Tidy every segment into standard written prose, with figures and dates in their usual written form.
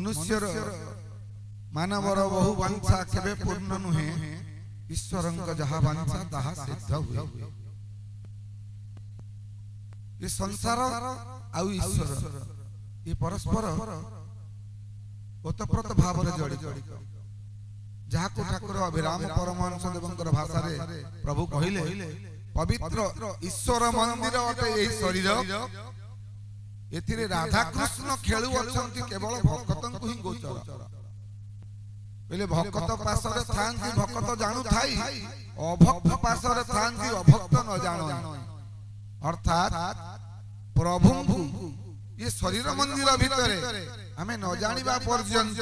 मनुष्यर मानवर बहु वांछा केबे पूर्ण नुहे ईश्वरंक जहा वांछा ताहा सिद्ध हुए। ये संसार आउ ईश्वर ये परस्पर ओतप्रोत भाव रे जड़ित जहा को ठाकुर अभिराम परमहंस देवंकर भाषा रे प्रभु कहिले पवित्र ईश्वर मंदिर अटे एही शरीर एथिरे राधा कृष्ण खेलु अछंती केवल भक्तन को ही गोचर पहले भक्त पासरे थांती भक्त जानू थाई अभक्त पासरे थांती अभक्त न जानो अर्थात प्रभु ये शरीर मंदिर भितरे हमें न जानिबा पर्यंत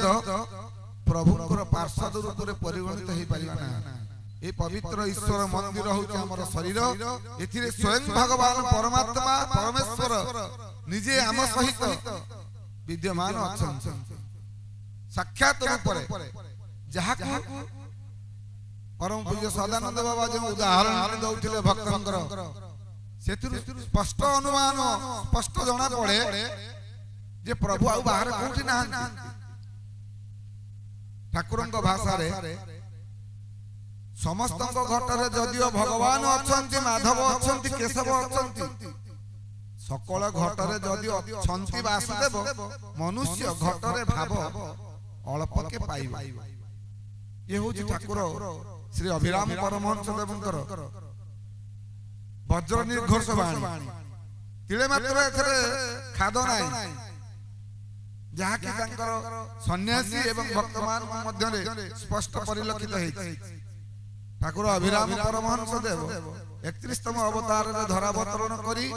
प्रभुंकर पार्षद रूप रे परिगणित हे परिबा ना। ए पवित्र ईश्वर मंदिर होचे हमर शरीर एथिरे स्वयं भगवान परमात्मा परमेश्वर निजे आम सहित विद्यमान अछन साक्षात रूप रे जहा परम पूज्य सदानंद बाबा जो उदाहरण दउथिले भक्तंकर सेतु स्पष्ट अनुमान स्पष्ट जणा पड़े जे प्रभु आ बाहर कोठी ना ठाकुरंक भाषा रे समस्तंक घटरे जदियो भगवान अछंती माधव अछंती केशव अछंती सकल घटरे जदियो अछंती वासुदेव मनुष्य घटरे भाव अल्प के पाइबा ये होची ठाकुर श्री अभिराम परमहंस देवंकर वज्र निर्घोष वाणी तिले मात्र एथरे खाद नाही जहा कि तांकर सन्यासी एवं भक्तमान मध्यरे स्पष्ट परिलक्षित हेछि। ठाकुर अभिराम परमहंस देव 31तम अवतार रे धरावतरण करी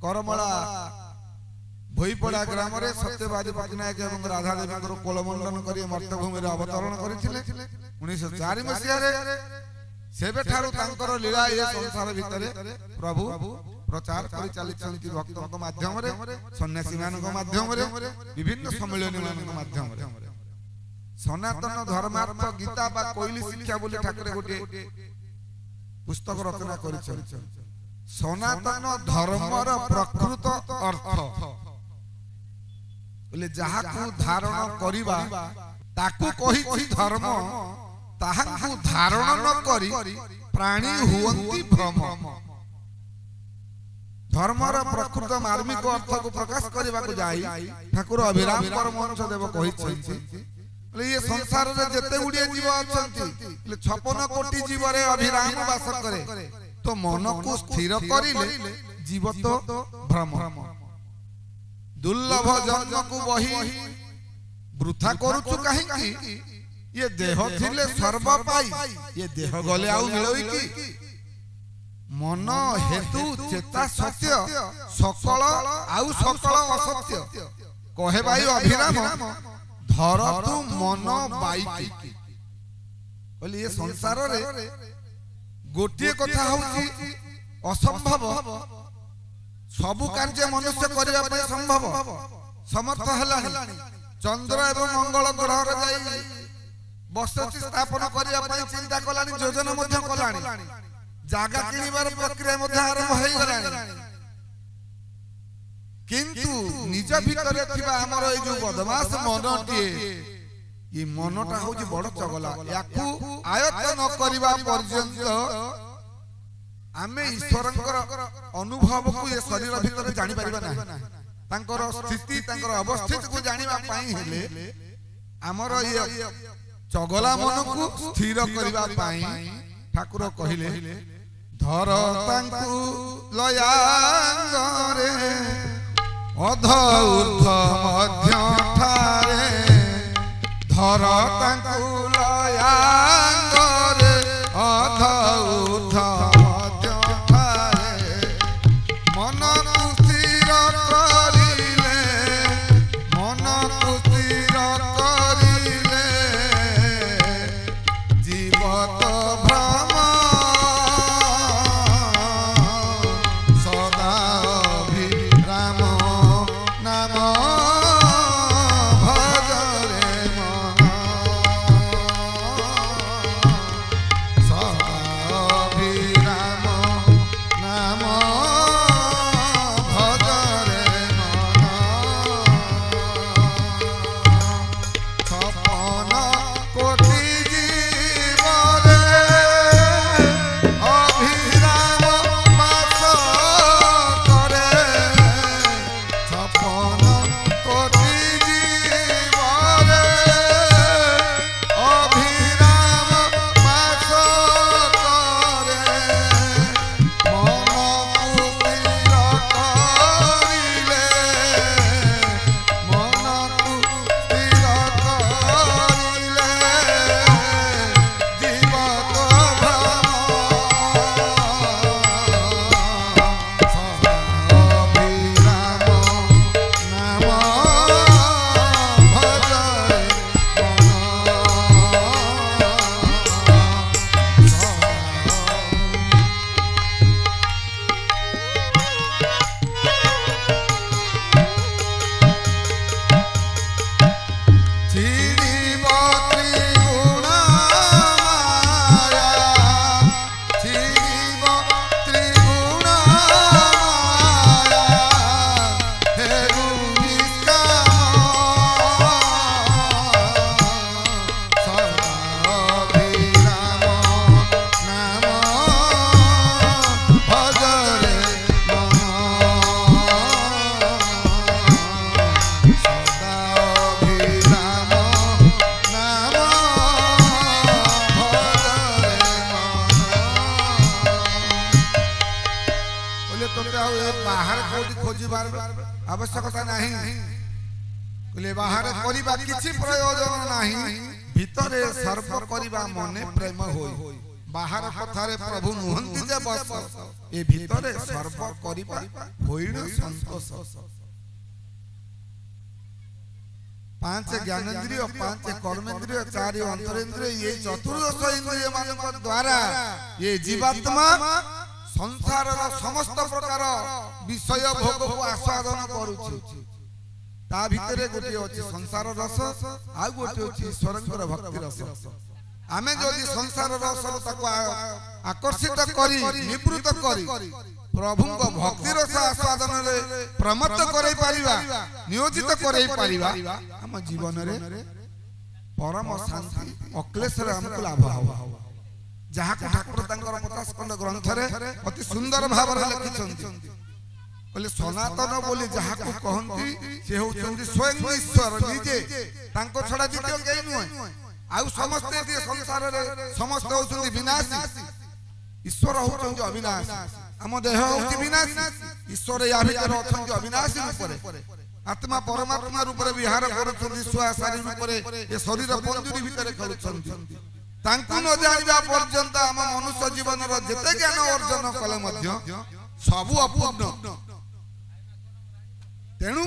करमला भोईपड़ा ग्राम रे सत्यवादी पटनायक एवं राधा देवी कोलमंडन करी मर्त्यभूमि रे अवतरण करिथिले 1904 मसिया रे सेबे ठारू तांकर लीला ये संसार भितरे प्रभु प्रचार करि चलिछन्ति भक्तक माध्यम रे सन्यासी मानक माध्यम रे विभिन्न सम्मेलन मानक माध्यम रे सनातन धर्मार्थ गीता बा कोइली शिक्षा बोली ठाकुर गोटे पुस्तक रचना करिछन सनातन धर्मर प्रकृत अर्थ बोले जहा को धारण करिबा ताकू कहि धर्म ताहाकू धारण न करी प्राणी हुवंती भ्रम धर्मर प्रकृत मार्मिक अर्थ को प्रकाश करबा को जाई ठाकुर अभिराम परमहंस देव कहिछन्ति ये संसार रे जते गुडिए जीव अछंती 56 कोटी जीव रे अभिराम वास करे तो मन को स्थिर करिले जीव तो भ्रम दुर्लभ जन्म को वही वृथा करूछु काहे ये देह थिले सर्व पाई ये देह गले आउ मिलोई की मन हेतु चेता सत्य सकल आउ सकल असत्य कहे भाई अभिराम धर तू मन बाई बोली ये संसार रे गोटे कथा होची असंभव सबु कार्य मनुष्य करिया पय संभव समर्थ हलानी चंद्र एवं मंगल ग्रह रे जाई बसति स्थापन करिया पय चिंता कलानी योजना मध्य कलानी जागा किनिबार प्रक्रिया मध्य आरंभ होई गलानी किंतु निज भीतर थिबा हमर ए जो बदमाश मनटी ये मनटा होची बड़ चगला याकू आयत्त न करिबा पर्यंत आमे ईश्वरंकर अनुभव को ये शरीर भीतर जानि परिबा ना तांकर स्थिति तांकर अवस्थिति को जानिबा पाई हेले हमर ये चगला मन को स्थिर करिबा पाई ठाकुर कहिले धर तांकु लयांगरे अध ऊर्ध्व मध्य ठारे धर तांकु लयांगरे अध ऊर्ध्व मध्य ठारे मन को स्थिर करिले मन को स्थिर करिले जीवत भ्रम सदा अभिराम नाम ଯିବାର ଆବଶ୍ୟକତା ନାହିଁ କହିଲେ ବାହାରେ କରିବା କିଛି ପ୍ରୟୋଜନ ନାହିଁ ଭିତରେ ସର୍ବ କରିବା ମନେ ପ୍ରେମ ହୋଇ ବାହାର କଥାରେ ପ୍ରଭୁ ନୁହନ୍ତି ଯେ ବସ ଏ ଭିତରେ ସର୍ବ କରିବା ହୋଇଣ ସନ୍ତୋଷ पांच ज्ञानेन्द्रिय पांच कर्मेंद्रिय चार अंतरेंद्रिय ये चतुर्दश इंद्रिय मानक द्वारा ये जीवात्मा संसार समस्त प्रकार विषय भोग को आस्वादन करूछि ता भितरे गोटे अछि संसार रस आ गोटे अछि ईश्वरंकर भक्ति रस आमे जदि संसार रस ताको आकर्षित करी निवृत्त करी प्रभु को भक्ति रस आस्वादन रे प्रमत्त करै परिबा नियोजित करै परिबा हम जीवन रे परम शांति अक्लेश रे हमको लाभ हो जहा को ठाकुर तांकर 50 खंड ग्रंथ रे अति सुंदर भाव रे लिखिछन्ति बोले सनातन बोली जहा को कहंती से होचन्ति स्वयं ईश्वर निजे तांको छडा द्वितीय केई नुय आउ समस्त ये संसार रे समस्त होचन्ति विनाशी ईश्वर होचन्ति अविनाशी हम देह होची विनाशी ईश्वर या भीतर अछन्ति अविनाशी रूपरे आत्मा परमात्मा रूपरे विहार करूछन्ति स्वा शरीर रूपरे ए शरीर पंजुरी भीतर खेलुछन्ति तांकु न जानिबा पर्यंत हम मनुष्य जीवन रो जते ज्ञान अर्जन कले मध्य सबु अपूर्ण तेनु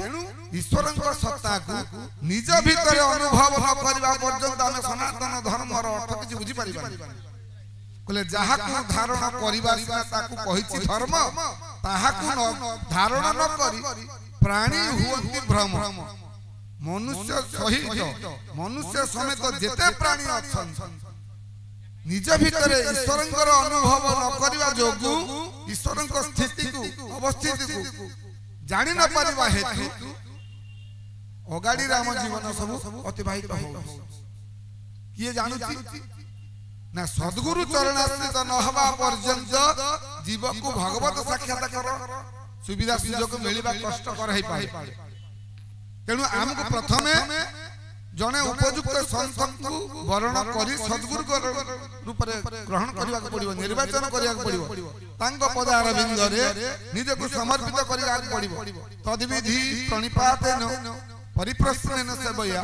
ईश्वरंकर सत्ता को निज भीतर अनुभव न करबा पर्यंत हम सनातन धर्म रो अर्थ किछि बुझि परिबा कहले जहा को धारण करिबा सिना ताकू कहिछि धर्म ताहा को धारण न करी प्राणी हुअन्ति भ्रम मनुष्य सहित मनुष्य समेत जेते प्राणी अछन निज भीतर ईश्वरंकर अनुभव न करिबा जोगु ईश्वरंकर स्थिति को अवस्थिति को जानि न परिबा हेतु अगाड़ी राम जीवन सब अतिबाहित हो किए जानुछि ना सद्गुरु चरणाश्रित न हवा पर्यंत जीव को भगवत साक्षात्कार सुविधा सुयोग मिलवा कष्टकर है पाए तेणु आमको प्रथमे जने उपयुक्त संत को वर्ण करी सद्गुरु रूप रे ग्रहण करबा पड़िबो निर्वाचन करबा पड़िबो तांको पदार बिंद रे निज को समर्पित करबा पड़िबो तद्विधि प्रणिपातेन परिप्रश्नेन सेवया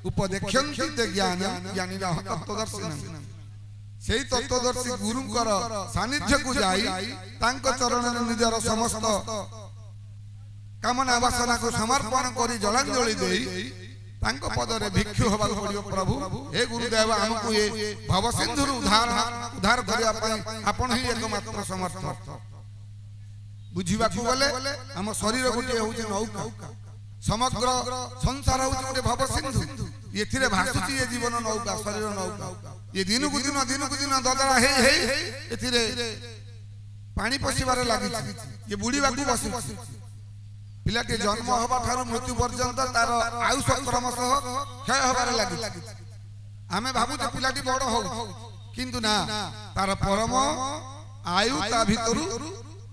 उपदेक्षन्ति ते ज्ञान ज्ञानिना तत्वदर्शिनः सेई तत्वदर्शी गुरुंकर सानिध्य को जाई तांको चरण निजर समस्त कामना वासना को समर्पण करी जलांजलि देई तांको पद रे भिक्षु होबा पड़ियो प्रभु हे गुरुदेव हमको ये भव सिंधु उद्धार करिया पई आपण ही एकमात्र समर्थ बुझिबा को बोले हम शरीर गोटे होउचे नौका समग्र संसार होउचे गोटे भव सिंधु एथिरे भासुची ये जीवन नौका शरीर नौका ये दिन को दिन ददरा हे एथिरे पानी पसिबार लागि ये बुडीबा को बसु पिलाटी जन्म होबा थारु मृत्यु पर्यंत तार आयुष क्रमशः क्षय होबार लागि आमे भाबु जे पिलाटी बड़ हो किंतु ना तार परम आयु ता भितरु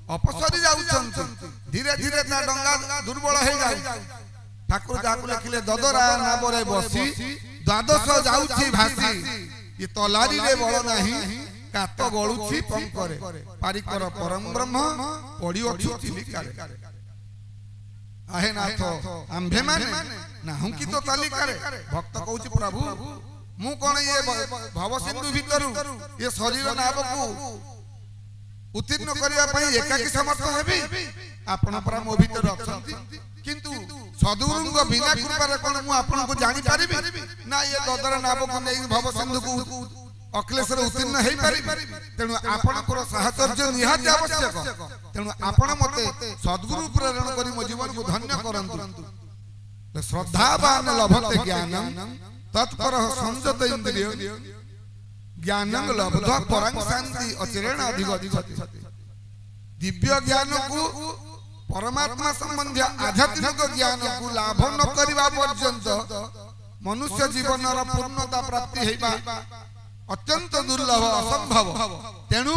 अपसरी जाउछन धीरे धीरे ता डंगा दुर्बल हे जाय ठाकुर जाकु लिखिले ददरा नाबरे बसी द्वादश जाउछि भासी ये तलारी रे बळ नाही कात गळुछि पंकरे पारिकर परम ब्रह्म पड़ी अछु चिलिकारे आहे नाथ आंभे माने ना हम की तो तालिकारे भक्त कहउछि प्रभु मु कोन ये भव सिंधु भितरु ये शरीर नाब को उत्तीर्ण करिया पई एकाकी समर्थ हेबी आपण परा मो भीतर अछंती किंतु सद्गुरुंग बिना कृपा रे कोन मु आपण को जानि परिबी ना ये ददर नाब को नै भव सिंधु को अक्लेश रे उत्तीर्ण हेई परिबी तेनु आपण को साहचर्य निहात आवश्यक तेनु आपण मते सद्गुरु प्रेरण करी मो जीवन को धन्य करंतु श्रद्धावान लभते ज्ञानम तत्पर संजत इंद्रिय ज्ञानम लब्ध परं शांति अचिरेण अधिगच्छति दिव्य ज्ञान को परमात्मा संबंधी आध्यात्मिक ज्ञान को लाभ न करिबा पर्यंत मनुष्य जीवन पूर्णता प्राप्ति हेबा अत्यंत दुर्लभ असंभव तेणु